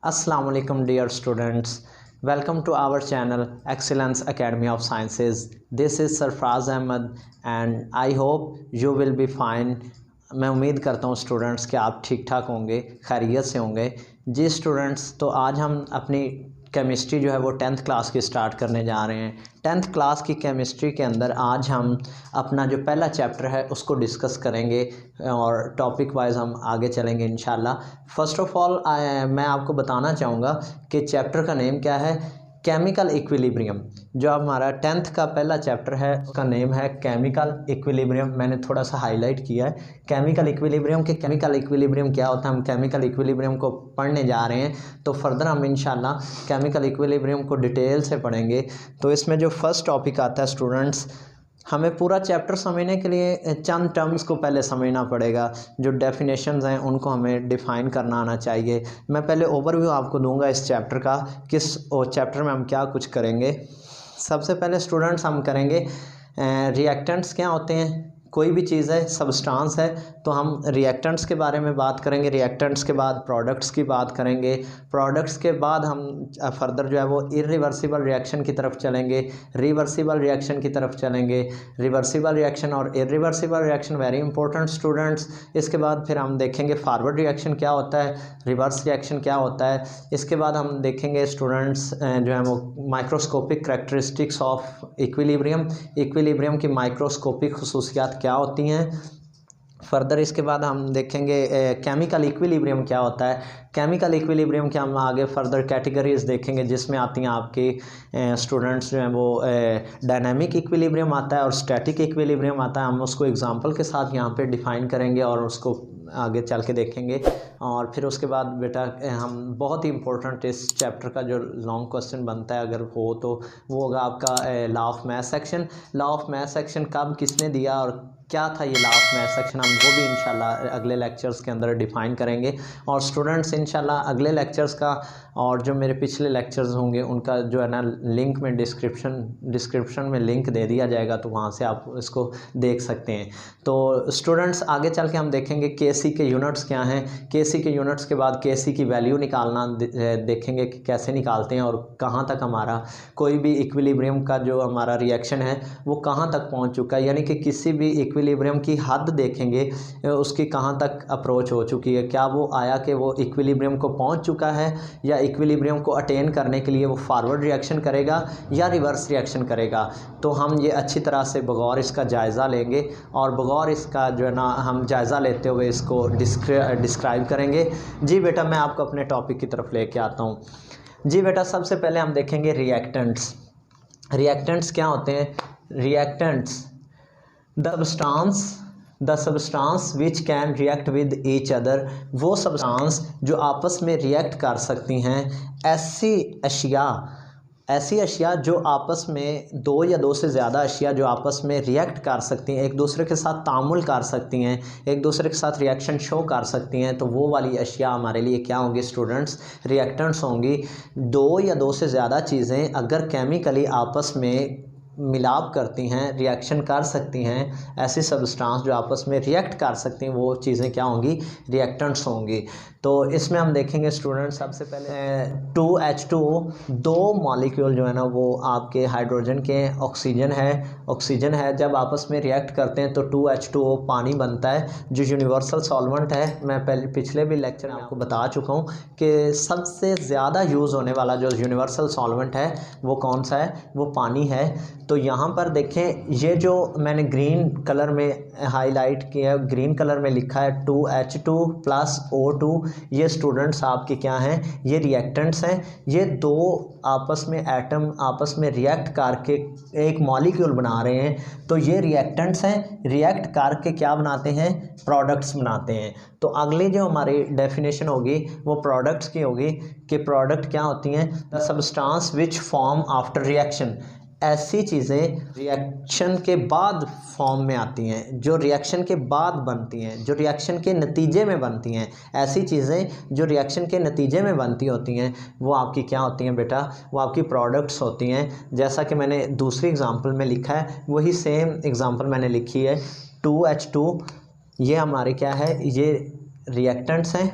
Assalamu alaikum dear students. Welcome to our channel Excellence Academy of Sciences. This is Sarfraz Ahmed and I hope you will be fine. मैं उम्मीद करता हूँ students कि आप ठीक ठाक होंगे, खैरियत से होंगे। जी स्टूडेंट्स, तो आज हम अपनी केमिस्ट्री जो है वो 10th क्लास की स्टार्ट करने जा रहे हैं। 10th क्लास की केमिस्ट्री के अंदर आज हम अपना जो पहला चैप्टर है उसको डिस्कस करेंगे और टॉपिक वाइज हम आगे चलेंगे इंशाल्लाह। फ़र्स्ट ऑफ़ ऑल मैं आपको बताना चाहूँगा कि चैप्टर का नेम क्या है, केमिकल इक्विलिब्रियम। जो हमारा 10th का पहला चैप्टर है उसका नेम है केमिकल इक्विलिब्रियम। मैंने थोड़ा सा हाईलाइट किया है केमिकल इक्विलिब्रियम के केमिकल इक्विलिब्रियम क्या होता है। हम केमिकल इक्विलिब्रियम को पढ़ने जा रहे हैं, तो फर्दर हम इंशाल्लाह केमिकल इक्विलिब्रियम को डिटेल से पढ़ेंगे। तो इसमें जो फर्स्ट टॉपिक आता है स्टूडेंट्स, हमें पूरा चैप्टर समझने के लिए चंद टर्म्स को पहले समझना पड़ेगा। जो डेफिनेशंस हैं उनको हमें डिफ़ाइन करना आना चाहिए। मैं पहले ओवरव्यू आपको दूंगा इस चैप्टर का, किस चैप्टर में हम क्या कुछ करेंगे। सबसे पहले स्टूडेंट्स हम करेंगे रिएक्टेंट्स क्या होते हैं। कोई भी चीज़ है, सब्सटेंस है, तो हम रिएक्टेंट्स के बारे में बात करेंगे। रिएक्टेंट्स के बाद प्रोडक्ट्स की बात करेंगे। प्रोडक्ट्स के बाद हम फर्दर जो है वो इरिवर्सिबल रिएक्शन की तरफ चलेंगे, रिवर्सिबल रिएक्शन की तरफ चलेंगे। रिवर्सिबल रिएक्शन और irreversible reaction very important students. इसके बाद फिर हम देखेंगे फॉरवर्ड रिएक्शन क्या होता है, रिवर्स रिएक्शन क्या होता है। इसके बाद हम देखेंगे स्टूडेंट्स जो है वो microscopic characteristics of equilibrium, equilibrium की माइक्रोस्कोपिक खसूसियात क्या होती हैं। फर्दर इसके बाद हम देखेंगे केमिकल इक्विलिब्रियम क्या होता है। केमिकल इक्विलिब्रियम के हम आगे फर्दर कैटेगरीज देखेंगे, जिसमें आती हैं आपकी स्टूडेंट्स जो हैं वो डायनामिक इक्विलिब्रियम आता है और स्टैटिक इक्विलिब्रियम आता है। हम उसको एग्जांपल के साथ यहाँ पे डिफ़ाइन करेंगे और उसको आगे चल के देखेंगे। और फिर उसके बाद बेटा हम बहुत ही इंपॉर्टेंट इस चैप्टर का जो लॉन्ग क्वेश्चन बनता है अगर हो तो वो होगा आपका law of mass section. Law of mass section कब किसने दिया और क्या था ये लॉ ऑफ मास सेक्शन, हम वो भी इंशाल्लाह अगले लेक्चर्स के अंदर डिफ़ाइन करेंगे। और स्टूडेंट्स इंशाल्लाह अगले लेक्चर्स का और जो मेरे पिछले लेक्चर्स होंगे उनका जो है ना लिंक में डिस्क्रिप्शन में लिंक दे दिया जाएगा, तो वहाँ से आप इसको देख सकते हैं। तो स्टूडेंट्स आगे चल के हम देखेंगे केसी के यूनिट्स क्या हैं। केसी के यूनिट्स के बाद केसी की वैल्यू निकालना देखेंगे कि कैसे निकालते हैं और कहाँ तक हमारा कोई भी इक्विलिब्रियम का जो हमारा रिएक्शन है वो कहाँ तक पहुँच चुका है, यानी कि किसी भी इक्विलिब्रियम की हद देखेंगे उसकी कहाँ तक अप्रोच हो चुकी है। क्या वो आया कि वो इक्विलिब्रियम को पहुँच चुका है या इक्विलिब्रियम को अटेन करने के लिए वो फॉरवर्ड रिएक्शन करेगा या रिवर्स रिएक्शन करेगा। तो हम ये अच्छी तरह से बगौर इसका जायज़ा लेंगे और बगौर इसका जो है ना हम जायज़ा लेते हुए इसको डिस्क्राइब करेंगे। जी बेटा, मैं आपको अपने टॉपिक की तरफ लेके आता हूँ। जी बेटा, सबसे पहले हम देखेंगे रिएक्टेंट्स। रिएक्टेंट्स क्या होते हैं। Reactants the substance which can react with each other, वो सब्सटेंस जो आपस में रिएक्ट कर सकती हैं। ऐसी अशिया जो आपस में दो या दो से ज़्यादा अशिया जो आपस में रिएक्ट कर सकती हैं, एक दूसरे के साथ तामुल कर सकती हैं, एक दूसरे के साथ रिएक्शन शो कर सकती हैं, तो वो वाली अशिया हमारे लिए क्या होंगी स्टूडेंट्स, रिएक्टेंट्स होंगी। दो या दो से ज़्यादा चीज़ें अगर केमिकली आपस में मिलाप करती हैं, रिएक्शन कर सकती हैं, ऐसी सब्सटेंस जो आपस में रिएक्ट कर सकती हैं, वो चीज़ें क्या होंगी, रिएक्टेंट्स होंगी। तो इसमें हम देखेंगे स्टूडेंट्स सबसे पहले 2H2O, दो मॉलिक्यूल जो है ना वो आपके हाइड्रोजन के ऑक्सीजन है। जब आपस में रिएक्ट करते हैं तो 2H2O पानी बनता है जो यूनिवर्सल सॉल्वेंट है। मैं पहले पिछले भी लेक्चर में आपको बता चुका हूँ कि सबसे ज़्यादा यूज़ होने वाला जो यूनिवर्सल सॉल्वेंट है वो कौन सा है, वो पानी है। तो यहाँ पर देखें, ये जो मैंने ग्रीन कलर में हाईलाइट किया है, ग्रीन कलर में लिखा है 2H2 + O2, ये स्टूडेंट्स आपके क्या हैं, ये रिएक्टेंट्स हैं। ये दो आपस में एटम आपस में रिएक्ट करके एक मॉलिक्यूल बना रहे हैं, तो ये रिएक्टेंट्स हैं। रिएक्ट करके क्या बनाते हैं, प्रोडक्ट्स बनाते हैं। तो अगली जो हमारी डेफिनेशन होगी वो प्रोडक्ट्स की होगी कि प्रोडक्ट क्या होती हैं, the substance which form after reaction, ऐसी चीज़ें रिएक्शन के बाद फॉर्म में आती हैं, जो रिएक्शन के बाद बनती हैं, जो रिएक्शन के नतीजे में बनती हैं। ऐसी चीज़ें जो रिएक्शन के नतीजे में बनती होती हैं वो आपकी क्या होती हैं बेटा, वो आपकी प्रोडक्ट्स होती हैं। जैसा कि मैंने दूसरी एग्जांपल में लिखा है वही सेम एग्जांपल मैंने लिखी है। 2H2 ये हमारे क्या है, ये रिएक्टेंट्स हैं।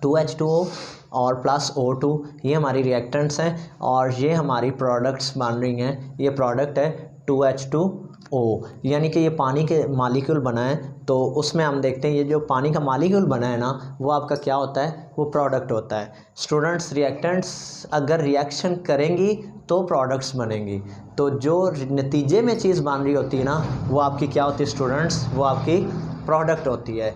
2H2O और प्लस O2, ये हमारी रिएक्टेंट्स हैं और ये हमारी प्रोडक्ट्स बन रही हैं। ये प्रोडक्ट है 2H2O, यानी कि ये पानी के मालिक्यूल बना है। तो उसमें हम देखते हैं ये जो पानी का मालिक्यूल बना है ना, वो आपका क्या होता है, वो प्रोडक्ट होता है। स्टूडेंट्स, रिएक्टेंट्स अगर रिएक्शन करेंगी तो प्रोडक्ट्स बनेंगी। तो जो नतीजे में चीज़ बन रही होती है ना, वो आपकी क्या होती है स्टूडेंट्स, वो आपकी प्रोडक्ट होती है।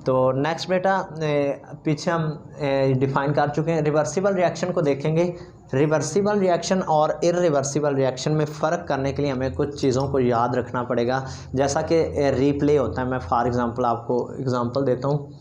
तो नेक्स्ट बेटा, पीछे हम डिफाइन कर चुके हैं। रिवर्सिबल रिएक्शन को देखेंगे। रिवर्सिबल रिएक्शन और इर्रिवर्सिबल रिएक्शन में फ़र्क करने के लिए हमें कुछ चीज़ों को याद रखना पड़ेगा। जैसा कि रीप्ले होता है, मैं फॉर एग्ज़ाम्पल आपको एग्ज़ाम्पल देता हूँ।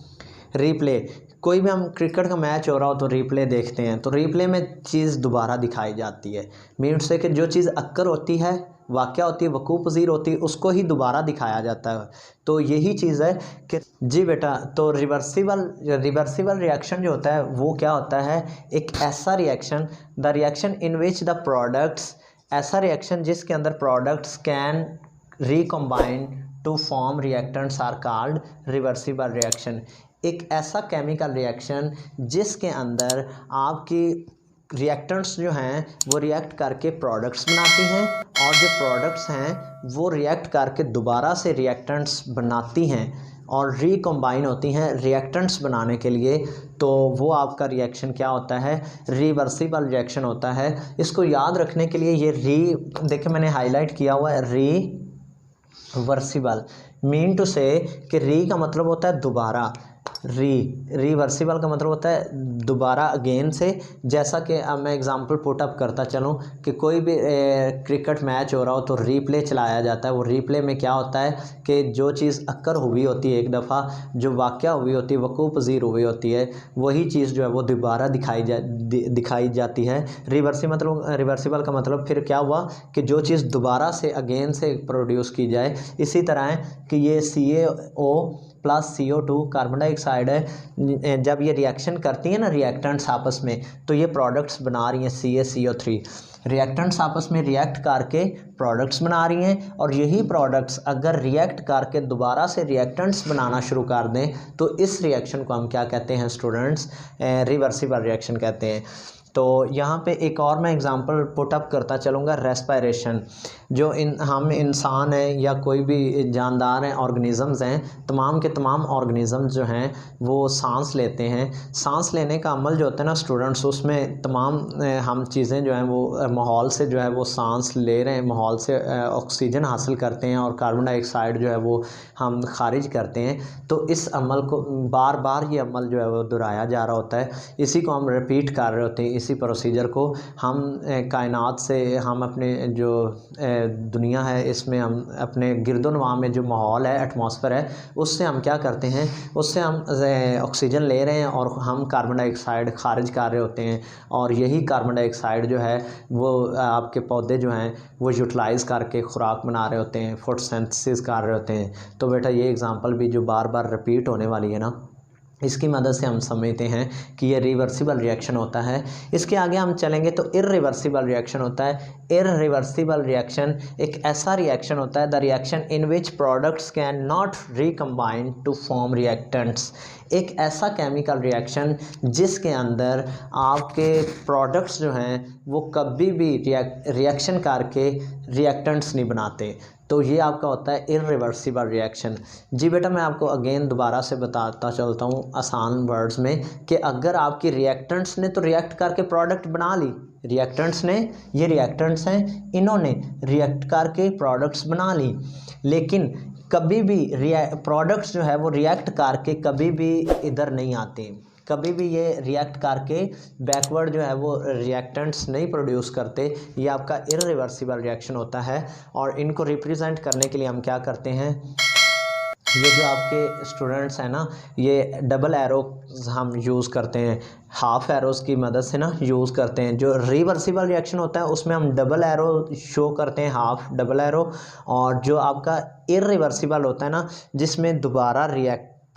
रीप्ले, कोई भी हम क्रिकेट का मैच हो रहा हो तो रीप्ले देखते हैं, तो रीप्ले में चीज़ दोबारा दिखाई जाती है। मीन्स से कि जो चीज़ अक्कर होती है, वाक़या होती है, वकूफ़ पज़ीर होती है, उसको ही दोबारा दिखाया जाता है। तो यही चीज़ है कि जी बेटा, तो रिवर्सिबल रिएक्शन जो होता है वो क्या होता है, एक ऐसा reaction, the reaction in which the products, ऐसा रिएक्शन जिसके अंदर products can recombine to form reactants are called reversible reaction. एक ऐसा केमिकल रिएक्शन जिसके अंदर आपकी रिएक्टेंट्स जो हैं वो रिएक्ट करके प्रोडक्ट्स बनाती हैं और जो प्रोडक्ट्स हैं वो रिएक्ट करके दोबारा से रिएक्टेंट्स बनाती हैं और रिकम्बाइन होती हैं रिएक्टेंट्स बनाने के लिए। तो वो आपका रिएक्शन क्या होता है, रिवर्सिबल रिएक्शन होता है। इसको याद रखने के लिए ये देखिए मैंने हाईलाइट किया हुआ है, रिवर्सिबल मीन टू से कि री का मतलब होता है दोबारा, रिवर्सिबल का मतलब होता है दोबारा, अगेन से। जैसा कि अब मैं एग्जांपल पुट अप करता चलूँ कि कोई भी क्रिकेट मैच हो रहा हो तो रीप्ले चलाया जाता है। वो रीप्ले में क्या होता है कि जो चीज़ अक्कर हुई होती है एक दफ़ा, जो वाक़या हुई होती है, वकूफ़ पज़ीर हुई होती है, वही चीज़ जो है वो दोबारा दिखाई जाती है। रिवर्सिबल का मतलब फिर क्या हुआ कि जो चीज़ दोबारा से अगेन से प्रोड्यूस की जाए। इसी तरह है कि ये CaO plus CO2 carbon dioxide है, जब ये रिएक्शन करती है ना रिएक्टेंट्स आपस में, तो ये प्रोडक्ट्स बना रही हैं CaCO3। रिएक्टेंट्स आपस में रिएक्ट करके प्रोडक्ट्स बना रही हैं और यही प्रोडक्ट्स अगर रिएक्ट करके दोबारा से रिएक्टेंट्स बनाना शुरू कर दें तो इस रिएक्शन को हम क्या कहते हैं स्टूडेंट्स, रिवर्सिबल रिएक्शन कहते हैं। तो यहाँ पे एक और मैं एग्जांपल पुट अप करता चलूँगा, रेस्पिरेशन। जो हम इंसान हैं या कोई भी जानदार हैं, ऑर्गेनिज़म्स हैं, तमाम के तमाम ऑर्गेनिज़म्स जो हैं वो सांस लेते हैं। सांस लेने का अमल जो होता है ना स्टूडेंट्स, उसमें तमाम हम चीज़ें जो हैं वो माहौल से जो है वो सांस ले रहे हैं, माहौल से ऑक्सीजन हासिल करते हैं और कार्बन डाइऑक्साइड जो है वो हम खारिज करते हैं। तो इस अमल को बार बार ये अमल जो है वो दोहराया जा रहा होता है, इसी को हम रिपीट कर रहे होते हैं। इसी प्रोसीजर को हम कायनात से, हम अपने जो दुनिया है इसमें, हम अपने गिरदोनवा में जो माहौल है, एटमॉस्फेयर है, उससे हम क्या करते हैं, उससे हम ऑक्सीजन ले रहे हैं और हम कार्बन डाइऑक्साइड खारिज कर रहे होते हैं। और यही कार्बन डाइऑक्साइड जो है वो आपके पौधे जो हैं वो यूटिलाइज़ करके खुराक बना रहे होते हैं, फोटोसिंथेसिस कर रहे होते हैं। तो बेटा ये एग्जांपल भी जो बार बार रिपीट होने वाली है ना, इसकी मदद से हम समझते हैं कि ये रिवर्सिबल रिएक्शन होता है। इसके आगे हम चलेंगे तो इर्रिवर्सिबल रिएक्शन होता है। इर्रिवर्सिबल रिएक्शन एक ऐसा रिएक्शन होता है, the reaction in which products can not recombine to form reactants. एक ऐसा केमिकल रिएक्शन जिसके अंदर आपके प्रोडक्ट्स जो हैं वो कभी भी रिएक्शन करके रिएक्टेंट्स नहीं बनाते। तो ये आपका होता है इर्रिवर्सिबल रिएक्शन। जी बेटा, मैं आपको अगेन दोबारा से बताता चलता हूँ आसान वर्ड्स में कि अगर आपकी रिएक्टेंट्स ने तो रिएक्ट करके प्रोडक्ट बना ली, रिएक्टेंट्स ने, ये रिएक्टेंट्स हैं, इन्होंने रिएक्ट करके प्रोडक्ट्स बना ली, लेकिन कभी भी प्रोडक्ट्स जो है वो रिएक्ट करके कभी भी इधर नहीं आते, कभी भी ये रिएक्ट करके बैकवर्ड जो है वो रिएक्टेंट्स नहीं प्रोड्यूस करते। ये आपका इर्रिवर्सिबल रिएक्शन होता है। और इनको रिप्रेजेंट करने के लिए हम क्या करते हैं, ये जो आपके स्टूडेंट्स हैं ना, ये डबल एरो हम यूज़ करते हैं, हाफ एरोज़ की मदद से ना यूज़ करते हैं। जो रिवर्सिबल रिएक्शन होता है उसमें हम डबल एरो शो करते हैं, हाफ डबल एरो। और जो आपका इर्रिवर्सिबल होता है ना, जिसमें दोबारा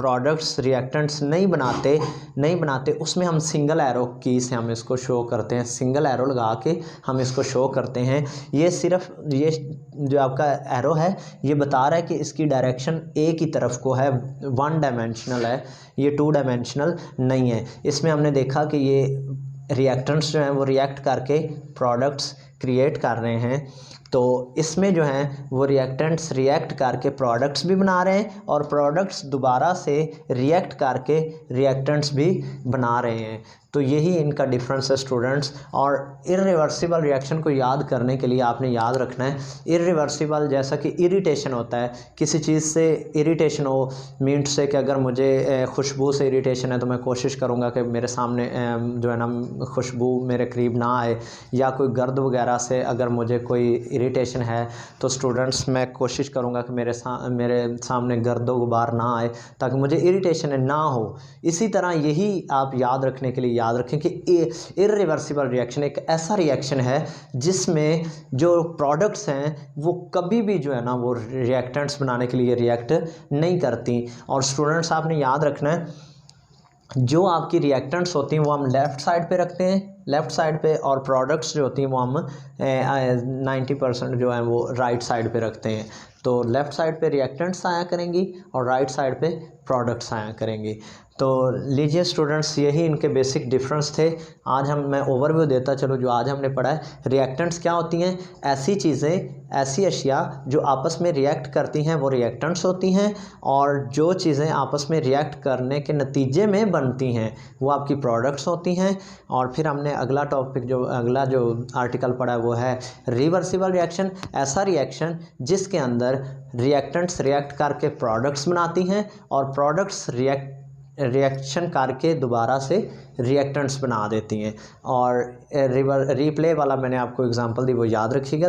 प्रोडक्ट्स रिएक्टेंट्स नहीं बनाते उसमें हम सिंगल एरो की से हम इसको शो करते हैं, सिंगल एरो लगा के हम इसको शो करते हैं। ये सिर्फ ये जो आपका एरो है ये बता रहा है कि इसकी डायरेक्शन ए की तरफ को है, वन डायमेंशनल है, ये टू डायमेंशनल नहीं है। इसमें हमने देखा कि ये रिएक्टेंट्स जो हैं वो रिएक्ट करके प्रोडक्ट्स क्रिएट कर रहे हैं, तो इसमें जो हैं वो रिएक्टेंट्स रिएक्ट करके प्रोडक्ट्स भी बना रहे हैं और प्रोडक्ट्स दोबारा से रिएक्ट करके रिएक्टेंट्स भी बना रहे हैं। तो यही इनका डिफरेंस है स्टूडेंट्स। और इरिवर्सिबल रिएक्शन को याद करने के लिए आपने याद रखना है, इरिवर्सिबल जैसा कि इरिटेशन होता है, किसी चीज़ से इरिटेशन हो, मीट से कि अगर मुझे खुशबू से इरिटेशन है तो मैं कोशिश करूँगा कि मेरे सामने जो है ना खुशबू मेरे करीब ना आए, या कोई गर्द वगैरह से अगर मुझे कोई इरिटेशन है तो स्टूडेंट्स मैं कोशिश करूँगा कि मेरे सामने गर्द गुबार ना आए ताकि मुझे इरिटेशन ना हो। इसी तरह यही आप याद रखने के लिए याद रखें कि इरिवर्सिबल रिएक्शन एक ऐसा रिएक्शन है जिसमें जो प्रोडक्ट्स हैं वो कभी भी जो है ना वो रिएक्टेंट्स बनाने के लिए रिएक्ट नहीं करती। और स्टूडेंट्स आपने याद रखना है, जो आपकी रिएक्टेंट्स होती हैं वो हम लेफ़्ट साइड पे रखते हैं, लेफ़्ट साइड पे, और प्रोडक्ट्स जो होती हैं वो हम 90% जो है वो राइट साइड पे रखते हैं। तो लेफ़्ट साइड पे रिएक्टेंट्स आया करेंगी और राइट साइड पे प्रोडक्ट्स आया करेंगी। तो लीजिए स्टूडेंट्स, यही इनके बेसिक डिफरेंस थे। आज मैं ओवरव्यू देता चलो जो आज हमने पढ़ा है। रिएक्टेंट्स क्या होती हैं? ऐसी चीज़ें, ऐसी अशिया जो आपस में रिएक्ट करती हैं वो रिएक्टेंट्स होती हैं, और जो चीज़ें आपस में रिएक्ट करने के नतीजे में बनती हैं वो आपकी प्रोडक्ट्स होती हैं। और फिर हमने अगला आर्टिकल पढ़ा है वो है रिवर्सिबल रिएक्शन, ऐसा रिएक्शन जिसके अंदर रिएक्टेंट्स रिएक्ट करके प्रोडक्ट्स बनाती हैं और प्रोडक्ट्स रिएक्शन करके दोबारा से रिएक्टेंट्स बना देती हैं। और रीप्ले वाला मैंने आपको एग्जांपल दी वो याद रखिएगा,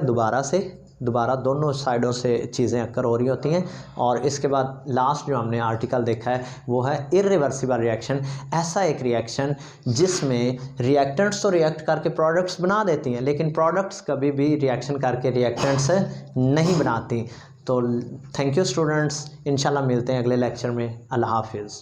दोबारा दोनों साइडों से चीज़ें अक्कर हो रही होती हैं। और इसके बाद लास्ट जो हमने आर्टिकल देखा है वो है इरिवर्सिबल रिएक्शन, ऐसा एक रिएक्शन जिसमें रिएक्टेंट्स तो रिएक्ट करके प्रोडक्ट्स बना देती हैं लेकिन प्रोडक्ट्स कभी भी रिएक्शन करके रिएक्टेंट्स नहीं बनाती। तो थैंक यू स्टूडेंट्स, इंशाल्लाह मिलते हैं अगले लेक्चर में। अल्लाह हाफिज़।